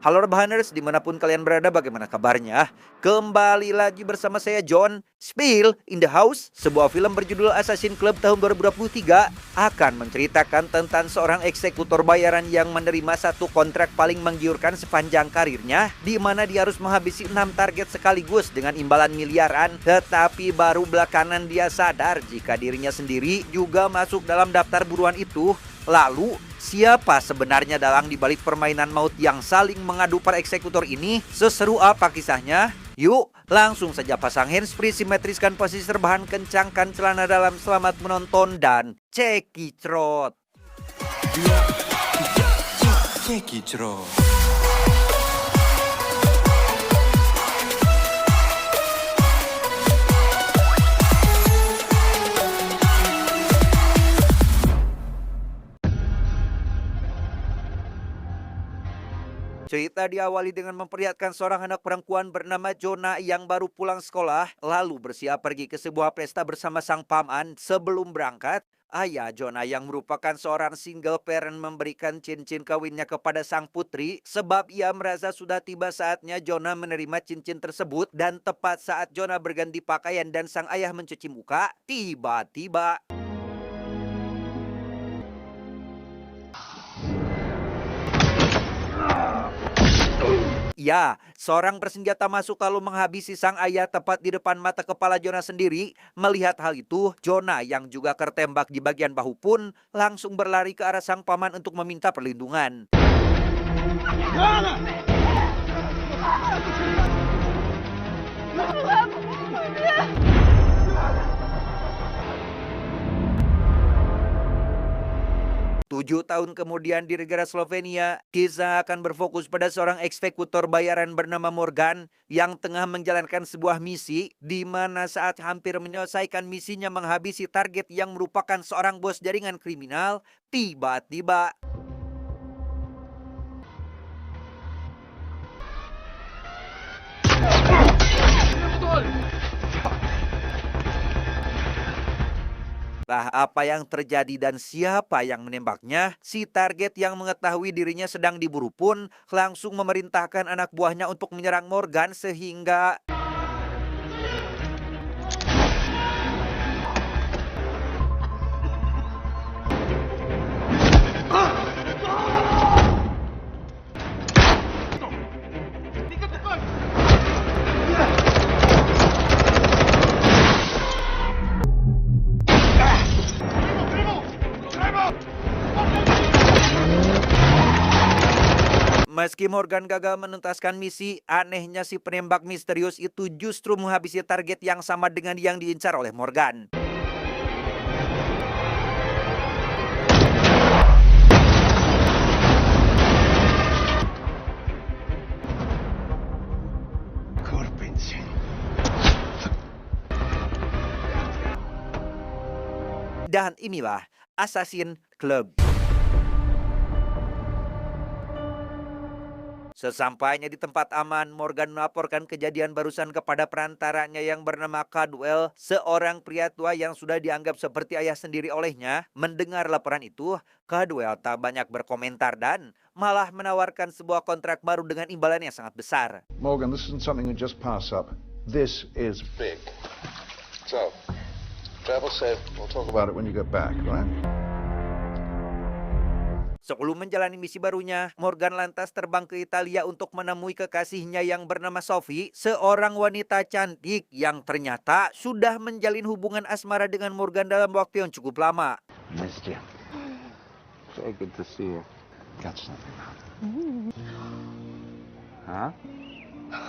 Halo Rebahaners, dimanapun kalian berada, bagaimana kabarnya? Kembali lagi bersama saya John. Spill in the House, sebuah film berjudul Assassin's Club tahun 2023 akan menceritakan tentang seorang eksekutor bayaran yang menerima satu kontrak paling menggiurkan sepanjang karirnya, di mana dia harus menghabisi 6 target sekaligus dengan imbalan miliaran. Tetapi baru belakangan dia sadar jika dirinya sendiri juga masuk dalam daftar buruan itu. Lalu, siapa sebenarnya dalang dibalik permainan maut yang saling mengadu para eksekutor ini? Seseru apa kisahnya? Yuk, langsung saja pasang handsfree, simetriskan posisi rebahan, kencangkan celana dalam, selamat menonton, dan cekicrot. Cekicrot. Cerita diawali dengan memperlihatkan seorang anak perempuan bernama Jonah yang baru pulang sekolah, lalu bersiap pergi ke sebuah pesta bersama sang paman. Sebelum berangkat, ayah Jonah yang merupakan seorang single parent memberikan cincin kawinnya kepada sang putri, sebab ia merasa sudah tiba saatnya Jonah menerima cincin tersebut. Dan tepat saat Jonah berganti pakaian dan sang ayah mencuci muka, tiba-tiba ya, seorang bersenjata masuk lalu menghabisi sang ayah tepat di depan mata kepala Jonah sendiri. Melihat hal itu, Jonah yang juga tertembak di bagian bahu pun langsung berlari ke arah sang paman untuk meminta perlindungan. 7 tahun kemudian di negara Slovenia, kisah akan berfokus pada seorang eksekutor bayaran bernama Morgan yang tengah menjalankan sebuah misi, di mana saat hampir menyelesaikan misinya menghabisi target yang merupakan seorang bos jaringan kriminal, tiba-tiba apa yang terjadi dan siapa yang menembaknya? Si target yang mengetahui dirinya sedang diburu pun langsung memerintahkan anak buahnya untuk menyerang Morgan sehingga meski Morgan gagal menuntaskan misi, anehnya si penembak misterius itu justru menghabisi target yang sama dengan yang diincar oleh Morgan. Dan inilah Assassin's Club. Sesampainya di tempat aman, Morgan melaporkan kejadian barusan kepada perantaranya yang bernama Caldwell, seorang pria tua yang sudah dianggap seperti ayah sendiri olehnya. Mendengar laporan itu, Caldwell tak banyak berkomentar dan malah menawarkan sebuah kontrak baru dengan imbalan yang sangat besar. Morgan, this isn't something you just pass up. This is big. So, travel safe. We'll talk about it when you get back, right? Sebelum menjalani misi barunya, Morgan lantas terbang ke Italia untuk menemui kekasihnya yang bernama Sophie, seorang wanita cantik yang ternyata sudah menjalin hubungan asmara dengan Morgan dalam waktu yang cukup lama. Missed you. So good to see you. Got something now. Huh?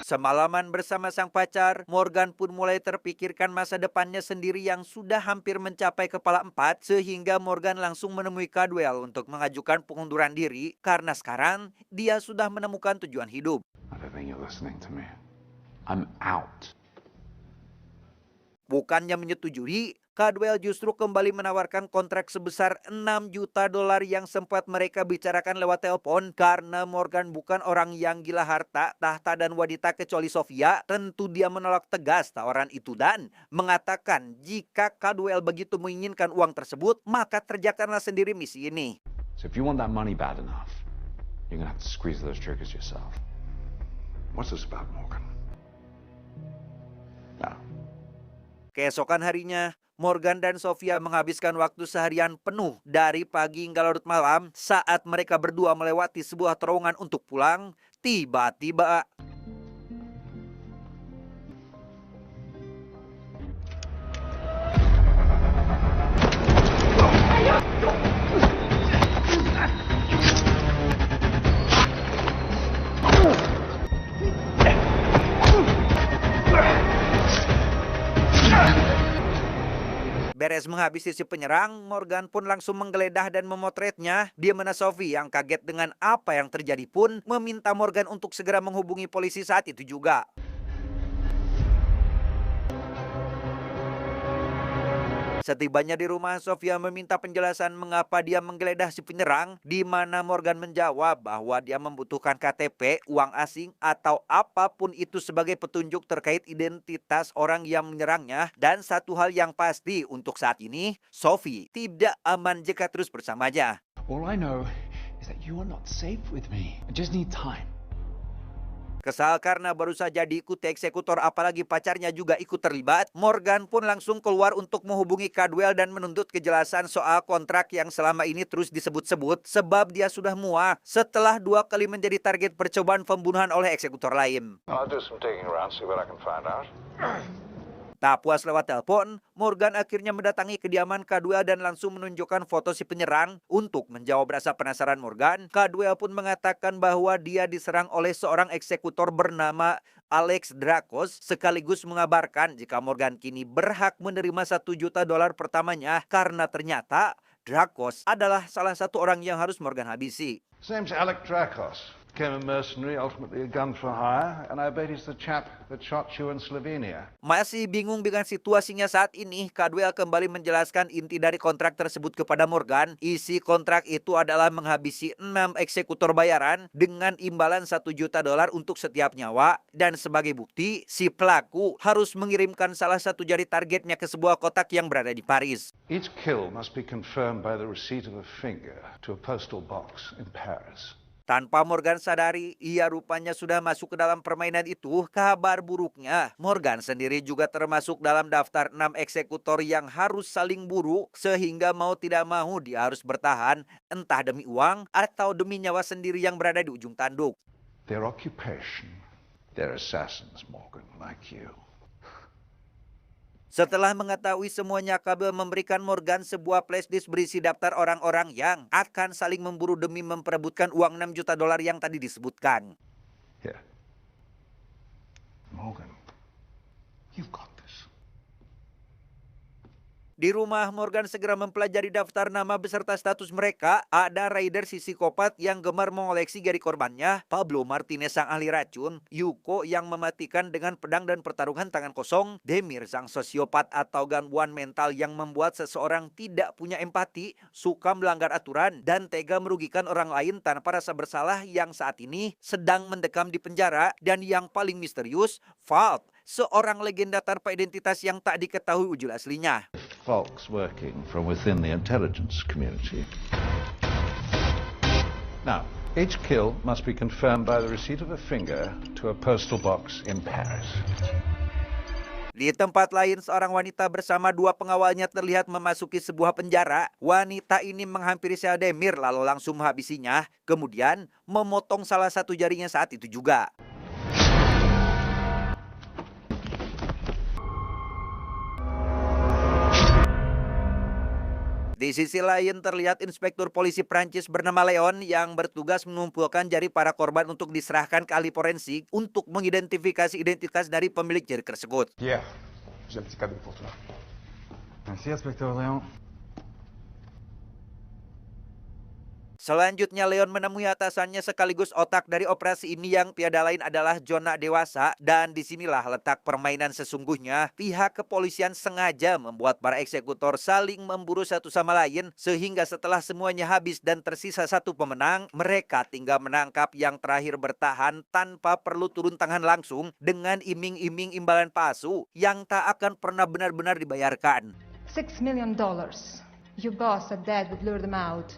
Semalaman bersama sang pacar, Morgan pun mulai terpikirkan masa depannya sendiri yang sudah hampir mencapai kepala 4, sehingga Morgan langsung menemui Caldwell untuk mengajukan pengunduran diri karena sekarang dia sudah menemukan tujuan hidup. I don't think you're listening to me. I'm out. Bukannya menyetujui, Caldwell justru kembali menawarkan kontrak sebesar $6 juta yang sempat mereka bicarakan lewat telepon. Karena Morgan bukan orang yang gila harta, tahta, dan wanita kecuali Sofia, tentu dia menolak tegas tawaran itu dan mengatakan jika Caldwell begitu menginginkan uang tersebut, maka kerjakanlah sendiri misi ini. So if you want that money bad enough, you're gonna have to squeeze those triggers yourself. What's this about, Morgan? Now, Keesokan harinya, Morgan dan Sofia menghabiskan waktu seharian penuh dari pagi hingga larut malam saat mereka berdua melewati sebuah terowongan untuk pulang. Tiba-tiba beres menghabisi si penyerang, Morgan pun langsung menggeledah dan memotretnya. Di mana Sophie yang kaget dengan apa yang terjadi pun meminta Morgan untuk segera menghubungi polisi saat itu juga. Setibanya di rumah, Sofia meminta penjelasan mengapa dia menggeledah si penyerang, di mana Morgan menjawab bahwa dia membutuhkan KTP, uang asing, atau apapun itu sebagai petunjuk terkait identitas orang yang menyerangnya. Dan satu hal yang pasti untuk saat ini, Sophie tidak aman jika terus bersamanya. All I know is that you are not safe with me. I just need time. Kesal karena baru saja diikuti eksekutor apalagi pacarnya juga ikut terlibat, Morgan pun langsung keluar untuk menghubungi Cadwell dan menuntut kejelasan soal kontrak yang selama ini terus disebut-sebut sebab dia sudah muak setelah 2 kali menjadi target percobaan pembunuhan oleh eksekutor lain. I'll do some digging around, see what I can find out. Tak puas lewat telepon, Morgan akhirnya mendatangi kediaman Cadwell dan langsung menunjukkan foto si penyerang. Untuk menjawab rasa penasaran Morgan, Cadwell pun mengatakan bahwa dia diserang oleh seorang eksekutor bernama Alex Drakos, sekaligus mengabarkan jika Morgan kini berhak menerima $1 juta pertamanya karena ternyata Drakos adalah salah satu orang yang harus Morgan habisi. His name's Alec Drakos. Became a mercenary, ultimately a gun for hire, and I bet he's the chap that shot you in Slovenia. Masih bingung dengan situasinya saat ini, Cadwell kembali menjelaskan inti dari kontrak tersebut kepada Morgan. Isi kontrak itu adalah menghabisi 6 eksekutor bayaran dengan imbalan $1 juta untuk setiap nyawa. Dan sebagai bukti, si pelaku harus mengirimkan salah satu jari targetnya ke sebuah kotak yang berada di Paris. Each kill must be confirmed by the receipt of a finger to a postal box in Paris. Tanpa Morgan sadari, ia rupanya sudah masuk ke dalam permainan itu. Kabar buruknya, Morgan sendiri juga termasuk dalam daftar 6 eksekutor yang harus saling buru, sehingga mau tidak mau dia harus bertahan, entah demi uang atau demi nyawa sendiri yang berada di ujung tanduk. Their occupation, they're assassins, Morgan, like you. Setelah mengetahui semuanya, Cadwell memberikan Morgan sebuah flashdisk berisi daftar orang-orang yang akan saling memburu demi memperebutkan uang $6 juta yang tadi disebutkan. Here. Morgan, you've got this. Di rumah, Morgan segera mempelajari daftar nama beserta status mereka. Ada Raider si psikopat yang gemar mengoleksi jari korbannya, Pablo Martinez sang ahli racun, Yuko yang mematikan dengan pedang dan pertarungan tangan kosong, Demir sang sosiopat atau gangguan mental yang membuat seseorang tidak punya empati, suka melanggar aturan, dan tega merugikan orang lain tanpa rasa bersalah yang saat ini sedang mendekam di penjara, dan yang paling misterius, Falk, seorang legenda tanpa identitas yang tak diketahui wujud aslinya. Folks working from within the intelligence community. Now, each kill must be confirmed by the receipt of a finger to a postal box in Paris. Di tempat lain, seorang wanita bersama 2 pengawalnya terlihat memasuki sebuah penjara. Wanita ini menghampiri sel Demir lalu langsung menghabisinya, kemudian memotong salah satu jarinya saat itu juga. Di sisi lain terlihat inspektur polisi Prancis bernama Leon yang bertugas mengumpulkan jari para korban untuk diserahkan ke ahli forensik untuk mengidentifikasi identitas dari pemilik jari tersebut. Pierre, j'ai un petit cadeau pour toi. Merci, inspecteur Léon. Selanjutnya Leon menemui atasannya sekaligus otak dari operasi ini yang tiada lain adalah Jonah dewasa, dan disinilah letak permainan sesungguhnya. Pihak kepolisian sengaja membuat para eksekutor saling memburu satu sama lain sehingga setelah semuanya habis dan tersisa satu pemenang, mereka tinggal menangkap yang terakhir bertahan tanpa perlu turun tangan langsung dengan iming-iming imbalan palsu yang tak akan pernah benar-benar dibayarkan. $6 million. Your boss said Dad would lure them out.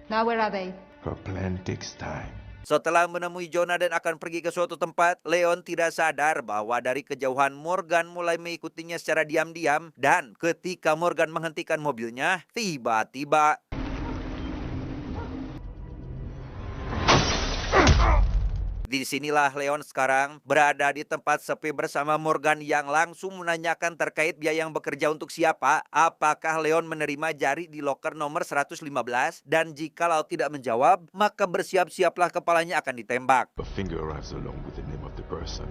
Now where are they? Her plan takes time. Setelah menemui Jonah dan akan pergi ke suatu tempat, Leon tidak sadar bahwa dari kejauhan Morgan mulai mengikutinya secara diam-diam dan ketika Morgan menghentikan mobilnya, tiba-tiba disinilah Leon sekarang berada di tempat sepi bersama Morgan yang langsung menanyakan terkait biaya yang bekerja untuk siapa. Apakah Leon menerima jari di loker nomor 115? Dan jikalau tidak menjawab, maka bersiap-siaplah kepalanya akan ditembak. A finger arrives along with the name of the person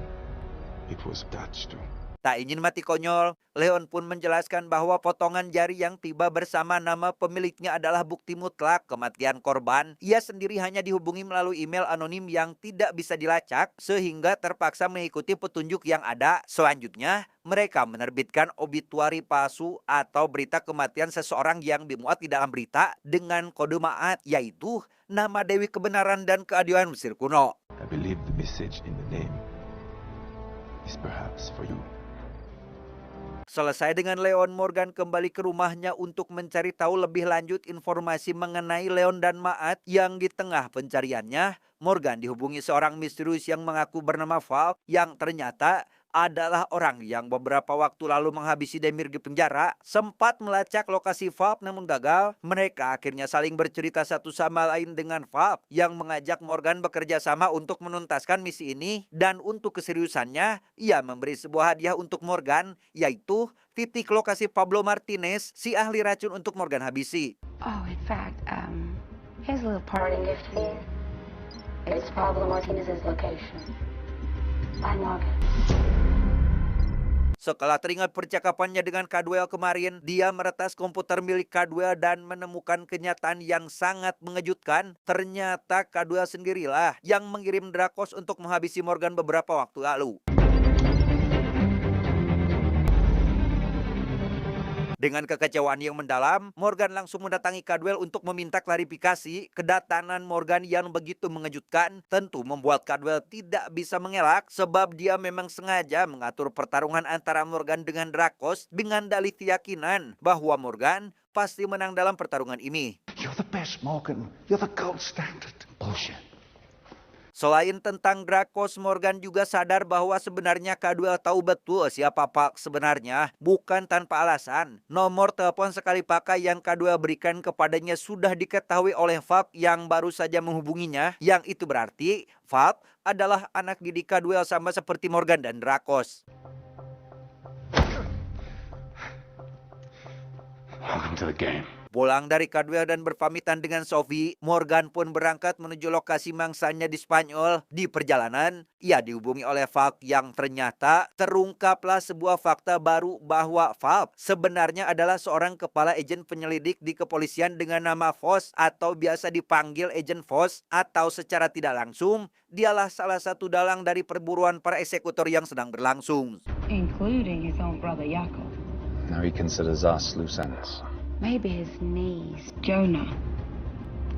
it was attached to. Tak ingin mati konyol, Leon pun menjelaskan bahwa potongan jari yang tiba bersama nama pemiliknya adalah bukti mutlak kematian korban. Ia sendiri hanya dihubungi melalui email anonim yang tidak bisa dilacak sehingga terpaksa mengikuti petunjuk yang ada. Selanjutnya, mereka menerbitkan obituari palsu atau berita kematian seseorang yang dimuat di dalam berita dengan kode Ma'at, yaitu nama Dewi Kebenaran dan Keadilan Mesir kuno. I believe the message in the name is perhaps for you. Selesai dengan Leon, Morgan kembali ke rumahnya untuk mencari tahu lebih lanjut informasi mengenai Leon dan Ma'at. Yang di tengah pencariannya, Morgan dihubungi seorang misterius yang mengaku bernama Val yang ternyata adalah orang yang beberapa waktu lalu menghabisi Demir di penjara. Sempat melacak lokasi Valve namun gagal. Mereka akhirnya saling bercerita satu sama lain dengan Valve yang mengajak Morgan bekerja sama untuk menuntaskan misi ini. Dan untuk keseriusannya, ia memberi sebuah hadiah untuk Morgan, yaitu titik lokasi Pablo Martinez, si ahli racun untuk Morgan habisi. Oh, in fact, here's a little parting gift for you. It's Pablo Martinez's location. Bye, Morgan. Setelah teringat percakapannya dengan Cadwell kemarin, dia meretas komputer milik Cadwell dan menemukan kenyataan yang sangat mengejutkan. Ternyata Cadwell sendirilah yang mengirim Drakos untuk menghabisi Morgan beberapa waktu lalu. Dengan kekecewaan yang mendalam, Morgan langsung mendatangi Cadwell untuk meminta klarifikasi. Kedatangan Morgan yang begitu mengejutkan tentu membuat Cadwell tidak bisa mengelak sebab dia memang sengaja mengatur pertarungan antara Morgan dengan Drakos dengan dalih keyakinan bahwa Morgan pasti menang dalam pertarungan ini. You're the best, Morgan. You're the gold standard. Bullshit. Selain tentang Drakos, Morgan juga sadar bahwa sebenarnya Cadwell tahu betul siapa Falk sebenarnya. Bukan tanpa alasan, nomor telepon sekali pakai yang Cadwell berikan kepadanya sudah diketahui oleh Falk yang baru saja menghubunginya. Yang itu berarti Falk adalah anak didik Cadwell sama seperti Morgan dan Drakos. Welcome to the game. Pulang dari Cadwell dan berpamitan dengan Sophie, Morgan pun berangkat menuju lokasi mangsanya di Spanyol. Di perjalanan, ia dihubungi oleh Falk yang ternyata terungkaplah sebuah fakta baru bahwa Falk sebenarnya adalah seorang kepala agen penyelidik di kepolisian dengan nama Voss atau biasa dipanggil Agent Voss, atau secara tidak langsung, dialah salah satu dalang dari perburuan para eksekutor yang sedang berlangsung. Including his own brother Jakob. Now he considers us loose ends. Maybe his niece, Jonah,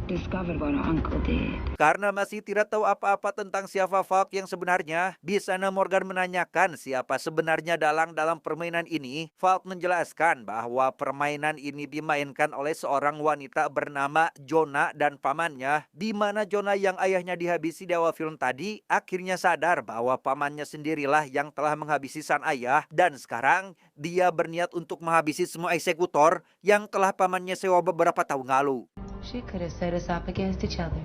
discovered what our uncle did. Karena masih tidak tahu apa-apa tentang siapa Falk yang sebenarnya, di sana Morgan menanyakan siapa sebenarnya dalang dalam permainan ini. Falk menjelaskan bahwa permainan ini dimainkan oleh seorang wanita bernama Jonah dan pamannya, di mana Jonah yang ayahnya dihabisi di awal film tadi akhirnya sadar bahwa pamannya sendirilah yang telah menghabisi sang ayah, dan sekarang dia berniat untuk menghabisi semua eksekutor yang telah pamannya sewa beberapa tahun lalu. She could have set us up against each other.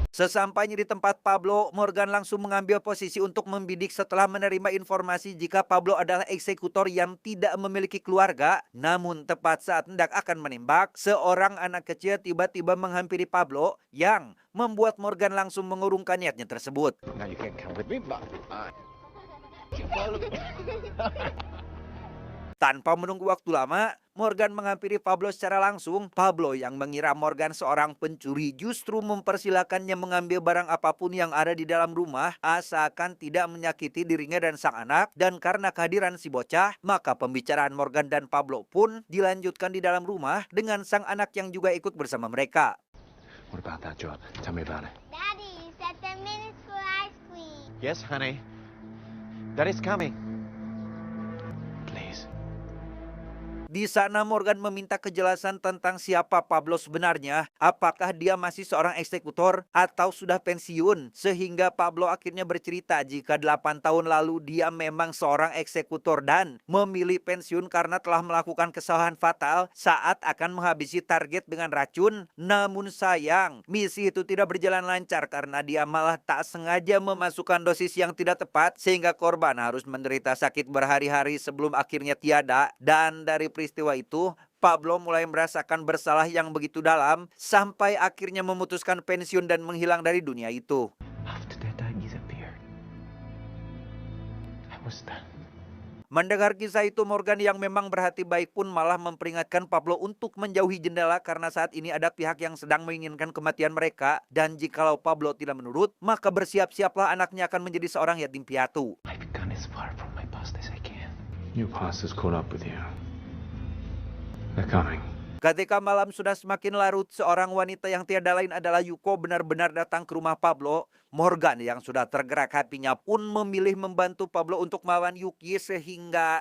Sesampainya di tempat Pablo, Morgan langsung mengambil posisi untuk membidik setelah menerima informasi jika Pablo adalah eksekutor yang tidak memiliki keluarga. Namun tepat saat hendak akan menembak, seorang anak kecil tiba-tiba menghampiri Pablo yang membuat Morgan langsung mengurungkan niatnya tersebut. Now you can't come with me, but Tanpa menunggu waktu lama, Morgan menghampiri Pablo secara langsung. Pablo yang mengira Morgan seorang pencuri justru mempersilakannya mengambil barang apapun yang ada di dalam rumah asalkan tidak menyakiti dirinya dan sang anak. Dan karena kehadiran si bocah, maka pembicaraan Morgan dan Pablo pun dilanjutkan di dalam rumah dengan sang anak yang juga ikut bersama mereka. What about that job? Tell me about it. Daddy, you said 10 minutes for ice cream. yes, honey. Daddy's coming. Please. Di sana Morgan meminta kejelasan tentang siapa Pablo sebenarnya, apakah dia masih seorang eksekutor atau sudah pensiun, sehingga Pablo akhirnya bercerita jika 8 tahun lalu dia memang seorang eksekutor dan memilih pensiun karena telah melakukan kesalahan fatal saat akan menghabisi target dengan racun. Namun sayang, misi itu tidak berjalan lancar karena dia malah tak sengaja memasukkan dosis yang tidak tepat sehingga korban harus menderita sakit berhari-hari sebelum akhirnya tiada. Dan dari peristiwa itu, Pablo mulai merasakan bersalah yang begitu dalam sampai akhirnya memutuskan pensiun dan menghilang dari dunia itu. After that, I disappeared. I was done. Mendengar kisah itu, Morgan yang memang berhati baik pun malah memperingatkan Pablo untuk menjauhi jendela karena saat ini ada pihak yang sedang menginginkan kematian mereka. Dan jikalau Pablo tidak menurut, maka bersiap-siaplah anaknya akan menjadi seorang yatim piatu. I've gone as far from my past as I can. Your past has caught up with you. They're coming. Ketika malam sudah semakin larut, seorang wanita yang tiada lain adalah Yuko benar-benar datang ke rumah Pablo. Morgan yang sudah tergerak hatinya pun memilih membantu Pablo untuk melawan Yuki sehingga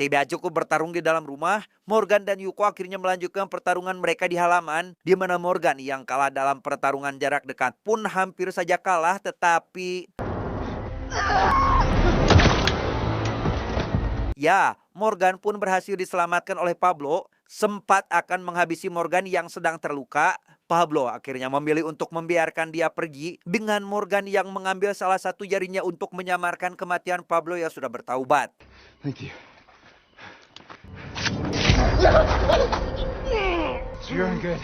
tidak cukup bertarung di dalam rumah, Morgan dan Yuko akhirnya melanjutkan pertarungan mereka di halaman, di mana Morgan yang kalah dalam pertarungan jarak dekat pun hampir saja kalah, tetapi ya, Morgan pun berhasil diselamatkan oleh Pablo. Sempat akan menghabisi Morgan yang sedang terluka, Pablo akhirnya memilih untuk membiarkan dia pergi dengan Morgan yang mengambil salah satu jarinya untuk menyamarkan kematian Pablo yang sudah bertaubat. Thank you. You're good.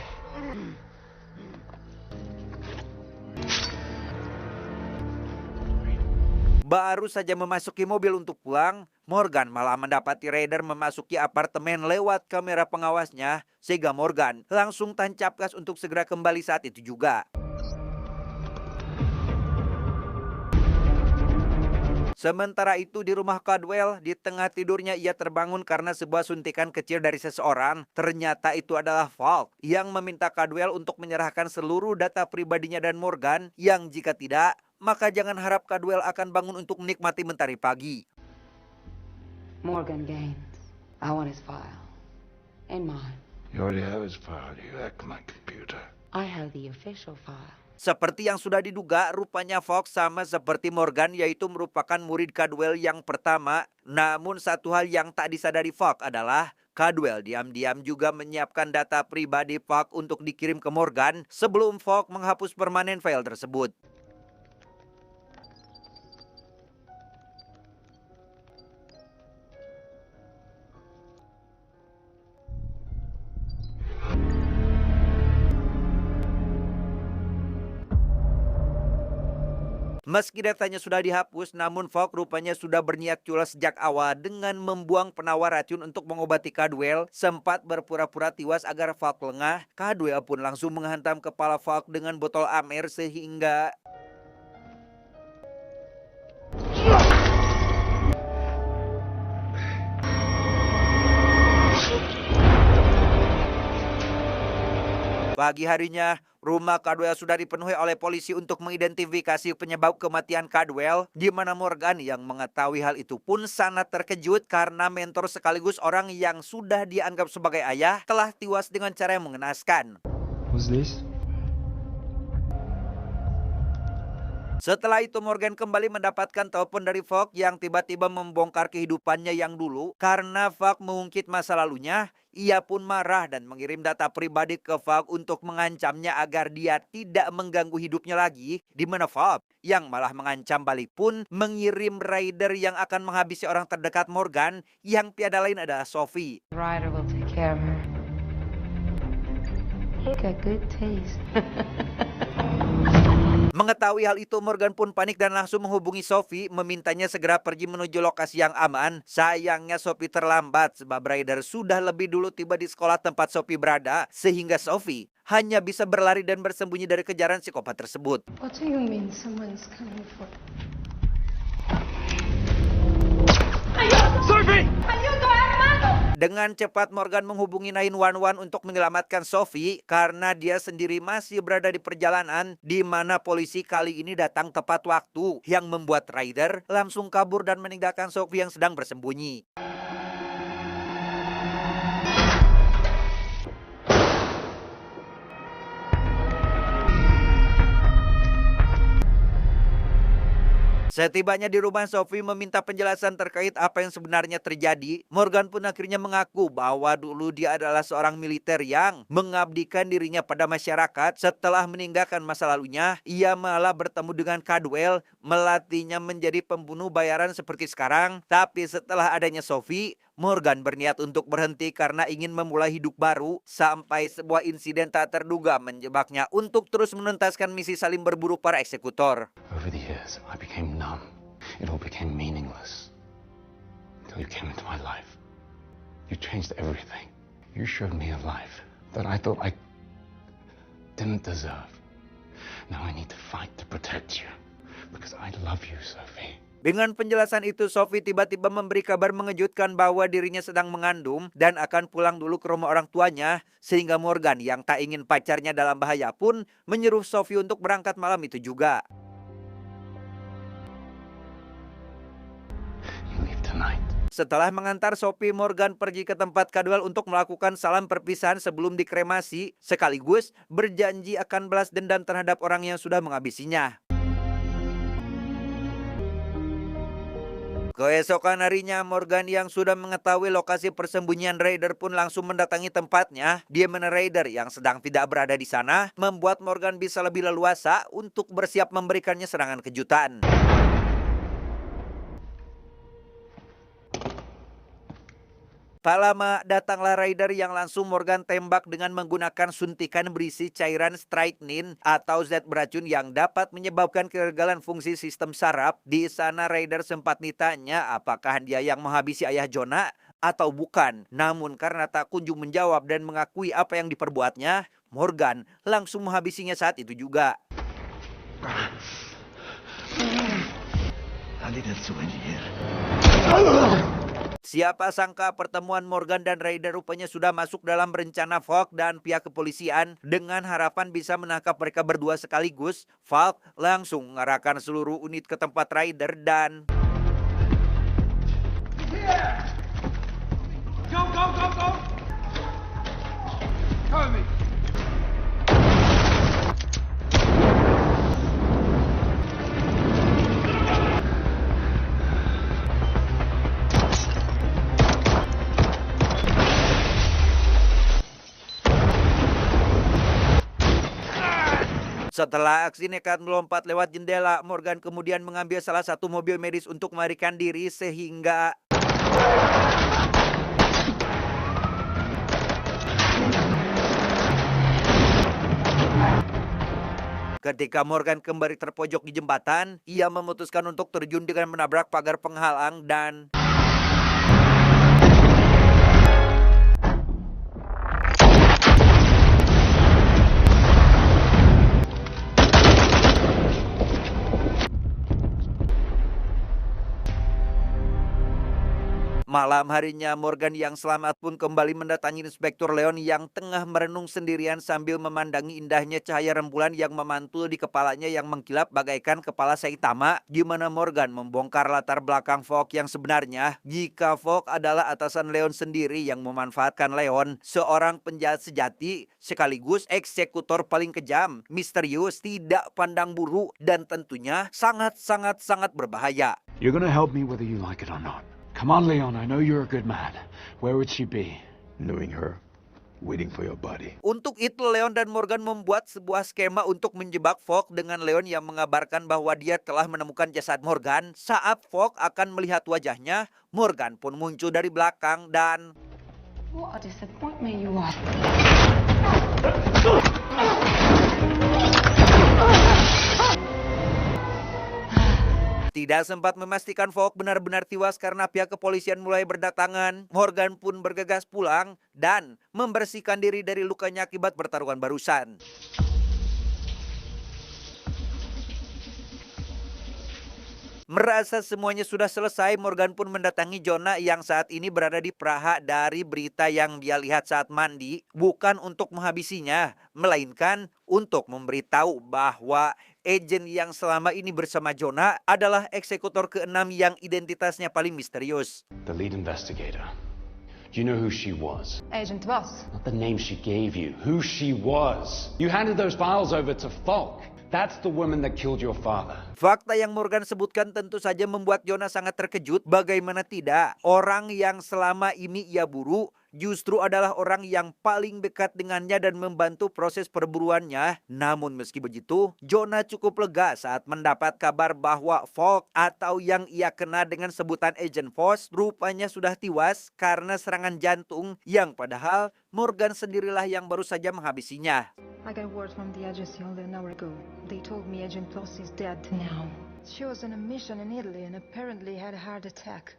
Baru saja memasuki mobil untuk pulang, Morgan malah mendapati Raider memasuki apartemen lewat kamera pengawasnya, sehingga Morgan langsung tancap gas untuk segera kembali saat itu juga. Sementara itu di rumah Caldwell, di tengah tidurnya ia terbangun karena sebuah suntikan kecil dari seseorang. Ternyata itu adalah Falk yang meminta Caldwell untuk menyerahkan seluruh data pribadinya dan Morgan, yang jika tidak, maka jangan harap Caldwell akan bangun untuk menikmati mentari pagi. Morgan Gaines. I want his file. And mine. You already have his file. You hacked my computer. I have the official file. Seperti yang sudah diduga, rupanya Fox sama seperti Morgan, yaitu merupakan murid Caldwell yang pertama. Namun satu hal yang tak disadari Fox adalah Caldwell diam-diam juga menyiapkan data pribadi Fox untuk dikirim ke Morgan sebelum Fox menghapus permanen file tersebut. Meski datanya sudah dihapus, namun Falk rupanya sudah berniat culas sejak awal dengan membuang penawar racun untuk mengobati Caldwell. Sempat berpura-pura tiwas agar Falk lengah, Caldwell pun langsung menghantam kepala Falk dengan botol Amer sehingga pagi harinya, rumah Caldwell sudah dipenuhi oleh polisi untuk mengidentifikasi penyebab kematian Caldwell, di mana Morgan yang mengetahui hal itu pun sangat terkejut karena mentor sekaligus orang yang sudah dianggap sebagai ayah telah tewas dengan cara yang mengenaskan. Who's this? Setelah itu Morgan kembali mendapatkan telepon dari Falk yang tiba-tiba membongkar kehidupannya yang dulu. Karena Falk mengungkit masa lalunya, ia pun marah dan mengirim data pribadi ke Falk untuk mengancamnya agar dia tidak mengganggu hidupnya lagi. Di mana Falk yang malah mengancam balik pun mengirim Raider yang akan menghabisi orang terdekat Morgan, yang tiada lain adalah Sophie. Ryder will take care of her. He got good taste. Mengetahui hal itu, Morgan pun panik dan langsung menghubungi Sophie, memintanya segera pergi menuju lokasi yang aman. Sayangnya Sophie terlambat sebab Raider sudah lebih dulu tiba di sekolah tempat Sophie berada, sehingga Sophie hanya bisa berlari dan bersembunyi dari kejaran psikopat tersebut. What do you mean someone's coming for? Dengan cepat Morgan menghubungi 911 untuk menyelamatkan Sophie karena dia sendiri masih berada di perjalanan di mana polisi kali ini datang tepat waktu yang membuat Ryder langsung kabur dan meninggalkan Sophie yang sedang bersembunyi. Setibanya di rumah, Sophie meminta penjelasan terkait apa yang sebenarnya terjadi. Morgan pun akhirnya mengaku bahwa dulu dia adalah seorang militer yang mengabdikan dirinya pada masyarakat. Setelah meninggalkan masa lalunya, ia malah bertemu dengan Caldwell, melatihnya menjadi pembunuh bayaran seperti sekarang. Tapi setelah adanya Sophie, Morgan berniat untuk berhenti karena ingin memulai hidup baru sampai sebuah insiden tak terduga menjebaknya untuk terus menuntaskan misi saling berburu para eksekutor. Over the years, I became numb. It all became meaningless. Until you came into my life. You changed everything. You showed me a life that I thought I didn't deserve. Now I need to fight to protect you. Because I love you, Sophie. Dengan penjelasan itu, Sophie tiba-tiba memberi kabar mengejutkan bahwa dirinya sedang mengandung dan akan pulang dulu ke rumah orang tuanya. Sehingga Morgan yang tak ingin pacarnya dalam bahaya pun menyuruh Sophie untuk berangkat malam itu juga. You leave tonight. Setelah mengantar Sophie, Morgan pergi ke tempat Caldwell untuk melakukan salam perpisahan sebelum dikremasi, sekaligus berjanji akan balas dendam terhadap orang yang sudah menghabisinya. Keesokan harinya, Morgan yang sudah mengetahui lokasi persembunyian Ryder pun langsung mendatangi tempatnya. Dia mana Ryder yang sedang tidak berada di sana, membuat Morgan bisa lebih leluasa untuk bersiap memberikannya serangan kejutan. Tak lama datanglah Ryder yang langsung Morgan tembak dengan menggunakan suntikan berisi cairan strychnine atau zat beracun yang dapat menyebabkan kegagalan fungsi sistem saraf. Di sana Ryder sempat ditanya apakah dia yang menghabisi ayah Jonah atau bukan. Namun karena tak kunjung menjawab dan mengakui apa yang diperbuatnya, Morgan langsung menghabisinya saat itu juga. I need to engineer. Siapa sangka pertemuan Morgan dan Ryder rupanya sudah masuk dalam rencana Falk dan pihak kepolisian. Dengan harapan bisa menangkap mereka berdua sekaligus, Falk langsung mengarahkan seluruh unit ke tempat Ryder dan... Go, go, go, go! Cover me! Setelah aksi nekat melompat lewat jendela, Morgan kemudian mengambil salah satu mobil medis untuk melarikan diri sehingga... Ketika Morgan kembali terpojok di jembatan, ia memutuskan untuk terjun dengan menabrak pagar penghalang dan... Malam harinya, Morgan yang selamat pun kembali mendatangi Inspektur Leon yang tengah merenung sendirian sambil memandangi indahnya cahaya rembulan yang memantul di kepalanya yang mengkilap bagaikan kepala Saitama. Di mana Morgan membongkar latar belakang Falk yang sebenarnya, jika Falk adalah atasan Leon sendiri yang memanfaatkan Leon, seorang penjahat sejati sekaligus eksekutor paling kejam, misterius, tidak pandang bulu, dan tentunya sangat berbahaya. You're gonna help me whether you like it or not. Come on, Leon, I know you're a good man. Where would she be? Knowing her, waiting for your body. Untuk itu, Leon dan Morgan membuat sebuah skema untuk menjebak Falk dengan Leon yang mengabarkan bahwa dia telah menemukan jasad Morgan. Saat Falk akan melihat wajahnya, Morgan pun muncul dari belakang dan... What a disappointment you are. Tidak sempat memastikan Falk benar-benar tewas karena pihak kepolisian mulai berdatangan. Morgan pun bergegas pulang dan membersihkan diri dari lukanya akibat pertarungan barusan. Merasa semuanya sudah selesai, Morgan pun mendatangi Jonah yang saat ini berada di Praha. Dari berita yang dia lihat saat mandi, bukan untuk menghabisinya, melainkan untuk memberitahu bahwa agen yang selama ini bersama Jonah adalah eksekutor ke-6 yang identitasnya paling misterius. The lead investigator. Do you know who she was? Agent Voss. Not the name she gave you, who she was. You handed those files over to Falk. That's the woman that killed your father. Fakta yang Morgan sebutkan tentu saja membuat Jonah sangat terkejut. Bagaimana tidak, orang yang selama ini ia buru justru adalah orang yang paling dekat dengannya dan membantu proses perburuannya. Namun meski begitu, Jonah cukup lega saat mendapat kabar bahwa Falk atau yang ia kenal dengan sebutan Agent Voss rupanya sudah tewas karena serangan jantung yang padahal Morgan sendirilah yang baru saja menghabisinya. I got word from the agency only an hour ago. They told me Agent Voss is dead now. She was on a mission in Italy and apparently had a heart attack.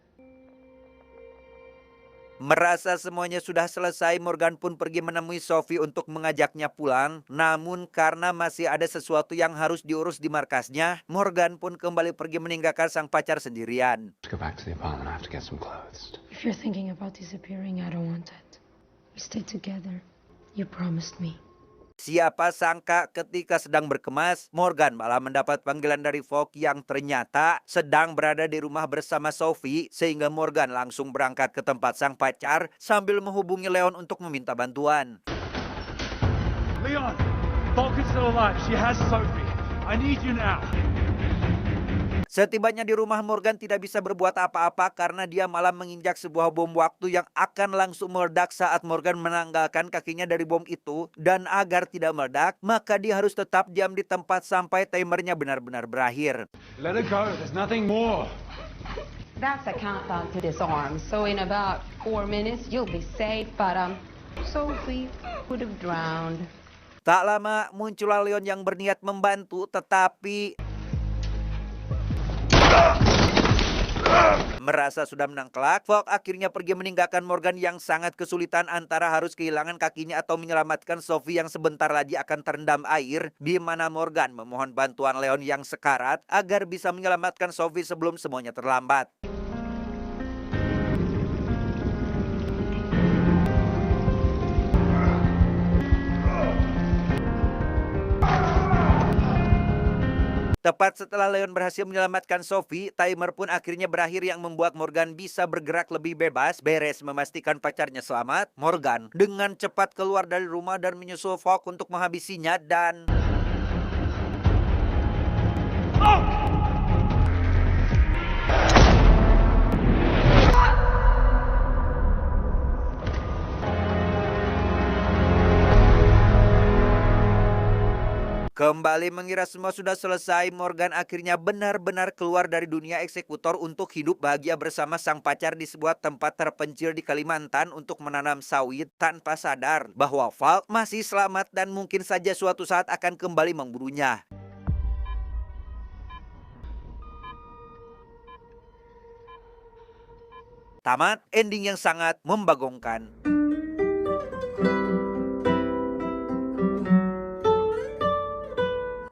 Merasa semuanya sudah selesai, Morgan pun pergi menemui Sophie untuk mengajaknya pulang. Namun karena masih ada sesuatu yang harus diurus di markasnya, Morgan pun kembali pergi meninggalkan sang pacar sendirian. Let's go back to the apartment. I have to get some clothes. If you're thinking about disappearing, I don't want that. We stay together. You promised me. Siapa sangka ketika sedang berkemas, Morgan malah mendapat panggilan dari Falk yang ternyata sedang berada di rumah bersama Sophie, sehingga Morgan langsung berangkat ke tempat sang pacar sambil menghubungi Leon untuk meminta bantuan. Leon, Falk is still alive. She has Sophie. I need you now. Setibanya di rumah, Morgan tidak bisa berbuat apa-apa karena dia malah menginjak sebuah bom waktu yang akan langsung meledak saat Morgan menanggalkan kakinya dari bom itu. Dan agar tidak meledak, maka dia harus tetap diam di tempat sampai timernya benar-benar berakhir. Let her go. There's nothing more. That's a countdown to disarm. So in about 4 minutes, you'll be safe. But Sophie would have drowned. Tak lama muncullah Leon yang berniat membantu, tetapi merasa sudah menang kelak, Falk akhirnya pergi meninggalkan Morgan yang sangat kesulitan antara harus kehilangan kakinya atau menyelamatkan Sophie yang sebentar lagi akan terendam air, di mana Morgan memohon bantuan Leon yang sekarat agar bisa menyelamatkan Sophie sebelum semuanya terlambat. Tepat setelah Leon berhasil menyelamatkan Sophie, timer pun akhirnya berakhir yang membuat Morgan bisa bergerak lebih bebas. Beres memastikan pacarnya selamat, Morgan dengan cepat keluar dari rumah dan menyusul Falk untuk menghabisinya dan... Kembali mengira semua sudah selesai, Morgan akhirnya benar-benar keluar dari dunia eksekutor untuk hidup bahagia bersama sang pacar di sebuah tempat terpencil di Kalimantan untuk menanam sawit tanpa sadar bahwa Falk masih selamat dan mungkin saja suatu saat akan kembali memburunya. Tamat, ending yang sangat membagongkan.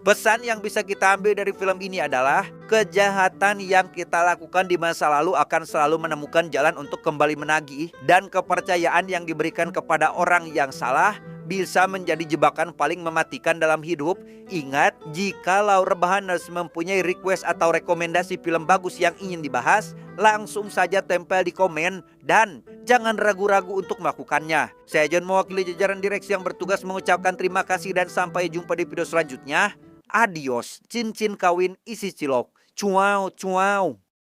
Pesan yang bisa kita ambil dari film ini adalah kejahatan yang kita lakukan di masa lalu akan selalu menemukan jalan untuk kembali menagih, dan kepercayaan yang diberikan kepada orang yang salah bisa menjadi jebakan paling mematikan dalam hidup. Ingat, jika Rebahaners mempunyai request atau rekomendasi film bagus yang ingin dibahas, langsung saja tempel di komen dan jangan ragu-ragu untuk melakukannya. Saya John mewakili jajaran direksi yang bertugas mengucapkan terima kasih dan sampai jumpa di video selanjutnya. Adios, cincin kawin isi cilok. Cuau, cuau.